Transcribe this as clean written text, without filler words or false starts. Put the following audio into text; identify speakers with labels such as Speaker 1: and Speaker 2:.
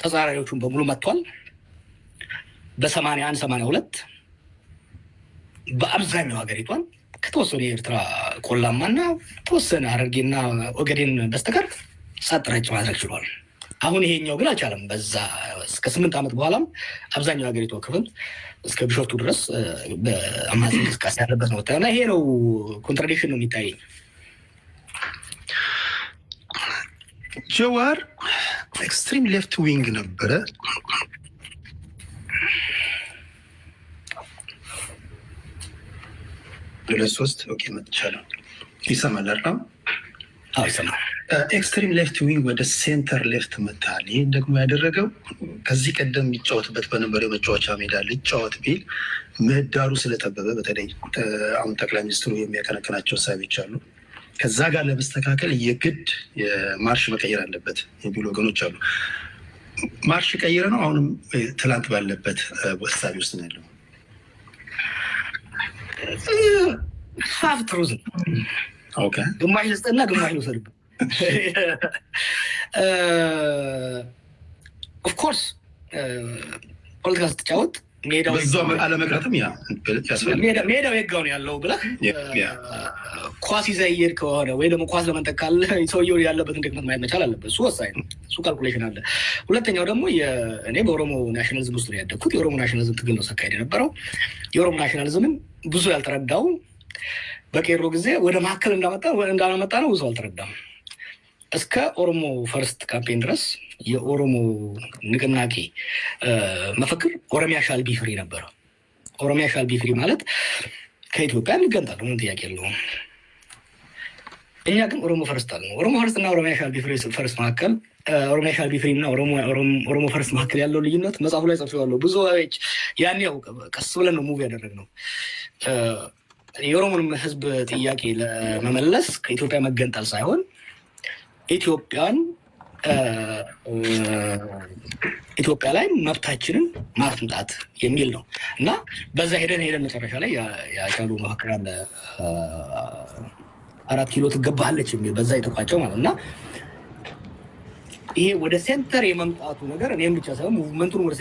Speaker 1: ተጻራሪዎቹን በሙሉ መጥቷል። በ81 82 በአብዛኛው ሀገሪቷን ከተወሰኑ የኤርትራ ቆላማና ተወሰነ ሐረርጌና ኦጋዴን በስተቀር ጸጥ ረጭ ማድረግ ችሏል። አሁን ይሄኛው ግን አልቻለም። በዛ እስከ 8 ዓመት በኋላም አብዛኛው ሀገሪቷ ክፍል እስከ ቢሾፍቱ ድረስ በአማጺ እንቅስቃሴ ያለበት ነው እና ይሄ ነው ኮንትራዲክሽን ነው የሚታየኝ።
Speaker 2: ጀዋር ኤክስትሪም ሌፍት ዊንግ ነበረ። ሁለት ሶስት ኦኬ መጥቻለሁ። ይሰማል አይደል?
Speaker 1: አዎ ይሰማል።
Speaker 2: ኤክስትሪም ሌፍት ዊንግ ወደ ሴንተር ሌፍት መታል። ይህን ደግሞ ያደረገው ከዚህ ቀደም የሚጫወትበት በነበረው የመጫወቻ ሜዳ ሊጫወት ቢል ምህዳሩ ስለጠበበ፣ በተለይ አሁን ጠቅላይ ሚኒስትሩ የሚያቀነቅናቸው እሳቤዎች አሉ። ከዛ ጋር ለመስተካከል የግድ የማርሽ መቀየር አለበት የሚሉ ወገኖች አሉ። ማርሽ ቀይረ ነው አሁንም ትላንት ባለበት እሳቤ ውስጥ ነው ያለው።
Speaker 1: ሀብት ሩዝ
Speaker 2: ኦኬ፣
Speaker 1: ግማሽ ልስጥና ግማሽ ልውሰድብህ። ኦፍኮርስ ፖለቲካ ስትጫወት ሜዳው
Speaker 2: አለመቅረትም
Speaker 1: ሜዳው የጋው ነው ያለው ብለህ ኳስ ይዘህ እየሄድክ ከሆነ ወይ ደግሞ ኳስ ለመንጠቅ ካለ ሰውየው ያለበትን ድክመት ማየት መቻል አለበት። እሱ ወሳኝ ነው። እሱ ካልኩሌሽን አለ። ሁለተኛው ደግሞ እኔ በኦሮሞ ናሽናሊዝም ውስጥ ነው ያደግኩት። የኦሮሞ ናሽናሊዝም ትግል ነው ሲካሄድ የነበረው። የኦሮሞ ናሽናሊዝምን ብዙ ያልተረዳው በቄሮ ጊዜ ወደ መካከል እንዳመጣ ነው ብዙ አልተረዳም። እስከ ኦሮሞ ፈርስት ካምፔን ድረስ የኦሮሞ ንቅናቄ መፈክር ኦሮሚያ ሻል ቢ ፍሪ ነበረ። ኦሮሚያ ሻል ቢ ፍሪ ማለት ከኢትዮጵያ እንገንጣል፣ ምንም ጥያቄ የለውም። እኛ ግን ኦሮሞ ፈርስት አለ ነው። ኦሮሞ ፈርስት እና ኦሮሚያ ሻል ቢ ፍሪ ፈርስት መካከል ኦሮሚያ ሻል ቢ ፍሪ እና ኦሮሞ ፈርስት መካከል ያለው ልዩነት መጽሐፉ ላይ ጽፌዋለሁ። ብዙዎች ያኔ ቀስ ብለን ነው ሙቭ ያደረግነው። የኦሮሞንም ህዝብ ጥያቄ ለመመለስ ከኢትዮጵያ መገንጠል ሳይሆን ኢትዮጵያ ላይ መብታችንን ማፍንጣት የሚል ነው እና በዛ ሄደን መጨረሻ ላይ ያቻሉ መካከል አለ 4 ኪሎ ትገባለች የሚል በዛ የተቋጨው ማለት እና ይሄ ወደ ሴንተር የመምጣቱ ነገር እኔም ብቻ ሳይሆን ሙቭመንቱን ወደ